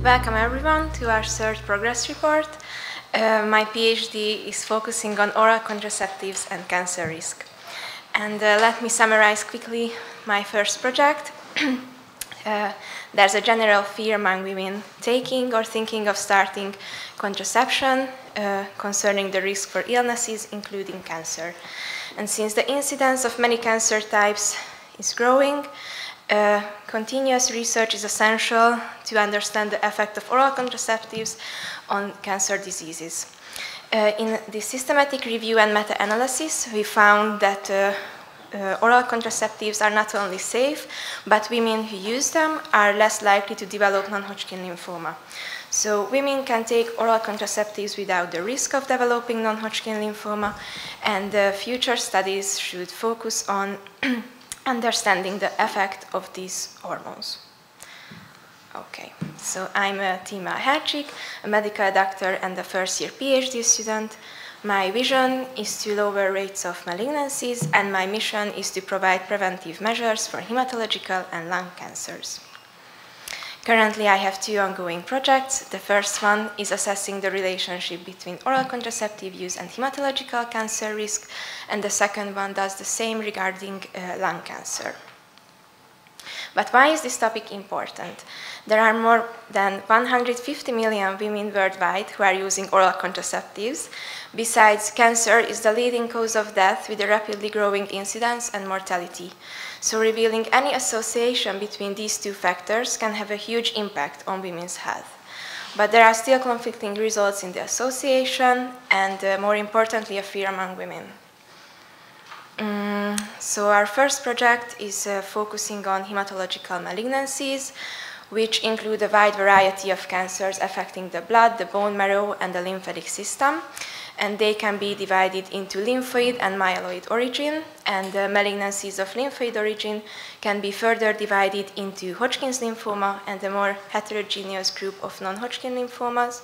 Welcome everyone to our third progress report. My PhD is focusing on oral contraceptives and cancer risk. And let me summarize quickly my first project. There's a general fear among women taking or thinking of starting contraception concerning the risk for illnesses, including cancer. And since the incidence of many cancer types is growing, continuous research is essential to understand the effect of oral contraceptives on cancer diseases. In the systematic review and meta-analysis, we found that oral contraceptives are not only safe, but women who use them are less likely to develop non-Hodgkin lymphoma. So women can take oral contraceptives without the risk of developing non-Hodgkin lymphoma, and future studies should focus on understanding the effect of these hormones. Okay, so I'm Tímea Hercsik, a medical doctor and a first-year PhD student. My vision is to lower rates of malignancies, and my mission is to provide preventive measures for hematological and lung cancers. Currently, I have two ongoing projects. The first one is assessing the relationship between oral contraceptive use and hematological cancer risk, and the second one does the same regarding lung cancer. But why is this topic important? There are more than 150 million women worldwide who are using oral contraceptives. Besides, cancer is the leading cause of death with a rapidly growing incidence and mortality. So revealing any association between these two factors can have a huge impact on women's health. But there are still conflicting results in the association and, more importantly, a fear among women. So our first project is focusing on hematological malignancies, which include a wide variety of cancers affecting the blood, the bone marrow, and the lymphatic system. And they can be divided into lymphoid and myeloid origin, and the malignancies of lymphoid origin can be further divided into Hodgkin's lymphoma and a more heterogeneous group of non-Hodgkin lymphomas.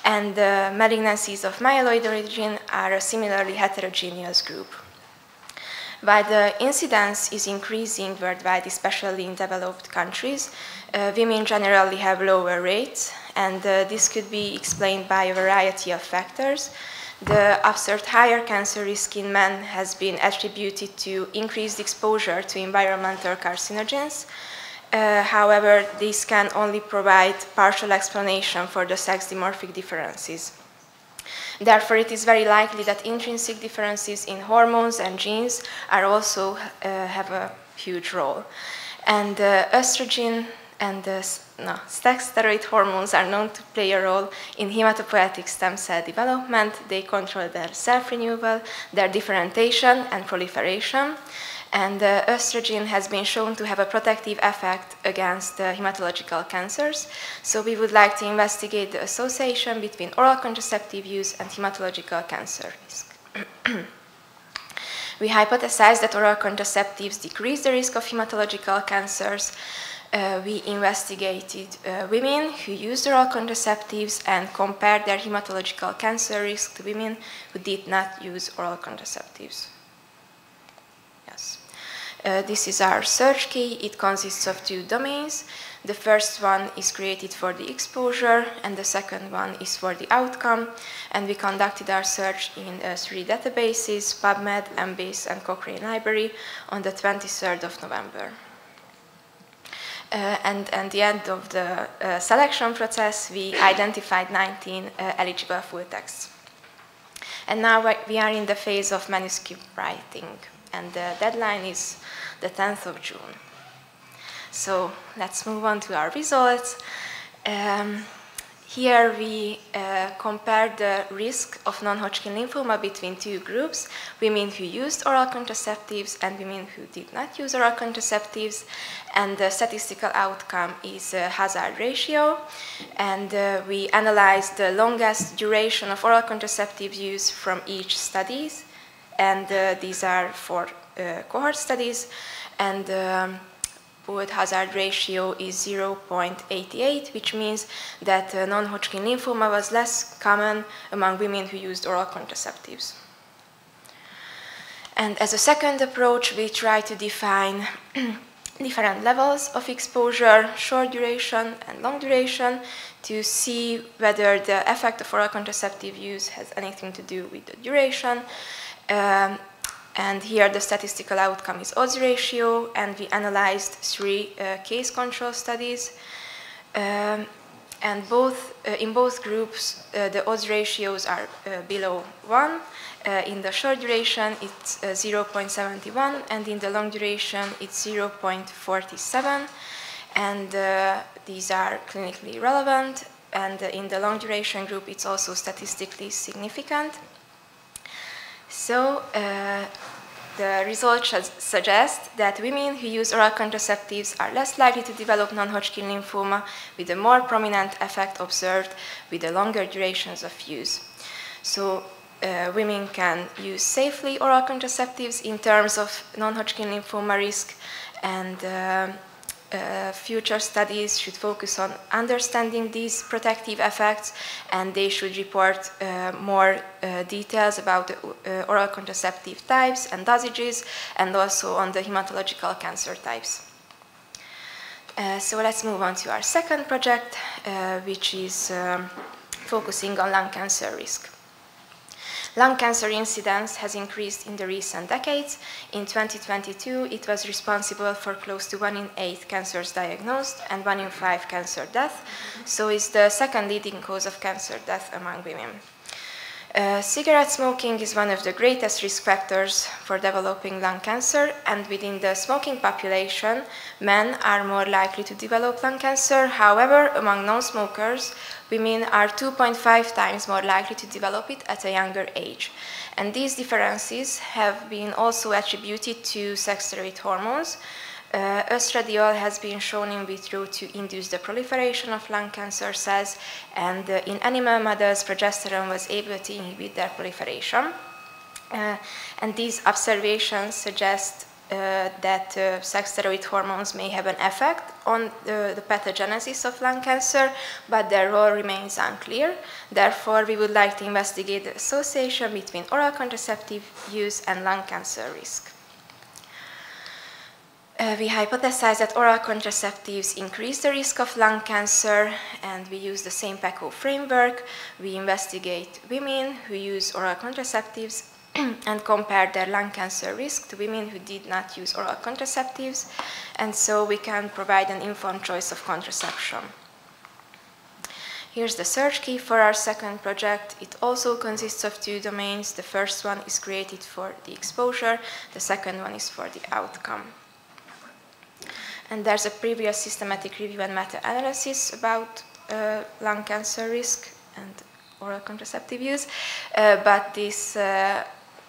And the malignancies of myeloid origin are a similarly heterogeneous group. While the incidence is increasing worldwide, especially in developed countries, women generally have lower rates, and this could be explained by a variety of factors. The observed higher cancer risk in men has been attributed to increased exposure to environmental carcinogens. However, this can only provide partial explanation for the sex dimorphic differences. Therefore, it is very likely that intrinsic differences in hormones and genes are also have a huge role. And estrogen and sex steroid hormones are known to play a role in hematopoietic stem cell development. They control their self-renewal, their differentiation and proliferation. And estrogen has been shown to have a protective effect against hematological cancers. So we would like to investigate the association between oral contraceptive use and hematological cancer risk. We hypothesized that oral contraceptives decrease the risk of hematological cancers. We investigated women who used oral contraceptives and compared their hematological cancer risk to women who did not use oral contraceptives. Yes. This is our search key. It consists of two domains. The first one is created for the exposure, and the second one is for the outcome. And we conducted our search in three databases, PubMed, Embase, and Cochrane Library, on the 23rd of November. And at the end of the selection process, we identified 19 eligible full texts. And now we are in the phase of manuscript writing, and the deadline is the 10th of June. So let's move on to our results. Here we compared the risk of non-Hodgkin lymphoma between two groups, women who used oral contraceptives and women who did not use oral contraceptives. And the statistical outcome is a hazard ratio. And we analyzed the longest duration of oral contraceptive use from each studies. And these are 4 cohort studies. And pooled hazard ratio is 0.88, which means that non-Hodgkin lymphoma was less common among women who used oral contraceptives. And as a second approach, we try to define different levels of exposure, short duration and long duration, to see whether the effect of oral contraceptive use has anything to do with the duration. And here the statistical outcome is odds ratio, and we analyzed 3 case control studies. And in both groups, the odds ratios are below 1. In the short duration, it's 0.71, and in the long duration, it's 0.47. And these are clinically relevant. And in the long duration group, it's also statistically significant. So the results suggest that women who use oral contraceptives are less likely to develop non-Hodgkin lymphoma, with a more prominent effect observed with the longer durations of use. So women can use safely oral contraceptives in terms of non-Hodgkin lymphoma risk, and future studies should focus on understanding these protective effects, and they should report more details about the oral contraceptive types and dosages, and also on the hematological cancer types. So let's move on to our second project, which is focusing on lung cancer risk. Lung cancer incidence has increased in the recent decades. In 2022, it was responsible for close to 1 in 8 cancers diagnosed and 1 in 5 cancer deaths, so it's the second leading cause of cancer death among women. Cigarette smoking is one of the greatest risk factors for developing lung cancer, and within the smoking population, men are more likely to develop lung cancer. However, among non-smokers, women are 2.5 times more likely to develop it at a younger age. And these differences have been also attributed to sex steroid hormones. Estradiol has been shown in vitro to induce the proliferation of lung cancer cells, and in animal models, progesterone was able to inhibit their proliferation. And these observations suggest that sex steroid hormones may have an effect on the pathogenesis of lung cancer, but their role remains unclear. Therefore, we would like to investigate the association between oral contraceptive use and lung cancer risk. We hypothesize that oral contraceptives increase the risk of lung cancer, and we use the same PECO framework. We investigate women who use oral contraceptives and compare their lung cancer risk to women who did not use oral contraceptives, and so we can provide an informed choice of contraception. Here's the search key for our second project. It also consists of 2 domains. The first one is created for the exposure, the second one is for the outcome. And there's a previous systematic review and meta-analysis about lung cancer risk and oral contraceptive use, but this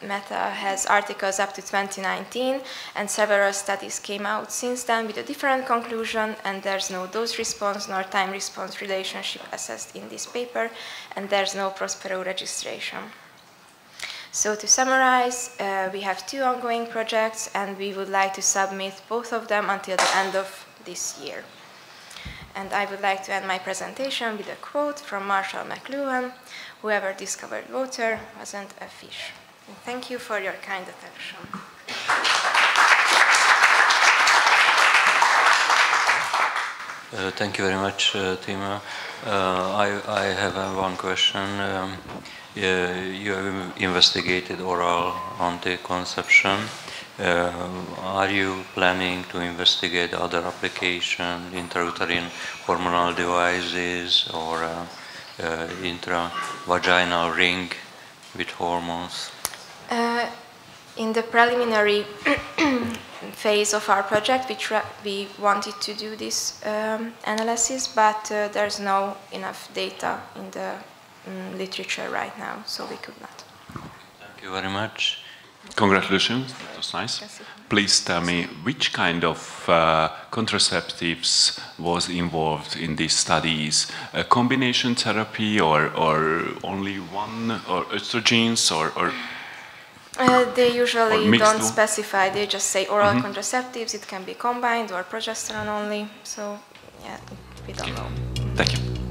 meta has articles up to 2019, and several studies came out since then with a different conclusion, and there's no dose response nor time response relationship assessed in this paper, and there's no Prospero registration. So to summarize, we have 2 ongoing projects, and we would like to submit both of them until the end of this year. And I would like to end my presentation with a quote from Marshall McLuhan: "Whoever discovered water wasn't a fish." And thank you for your kind attention. Thank you very much, Tímea. I have one question. You have investigated oral anti-conception. Are you planning to investigate other applications, intrauterine hormonal devices, or intravaginal ring with hormones? In the preliminary phase of our project, we wanted to do this analysis, but there's no enough data in the literature right now, so we could not. Thank you very much. Congratulations, that was nice. Please tell me, which kind of contraceptives was involved in these studies? A combination therapy, or only one, or estrogens, or they usually don't specify. They just say oral contraceptives. It can be combined or progesterone only. So, yeah, we don't know. Thank you.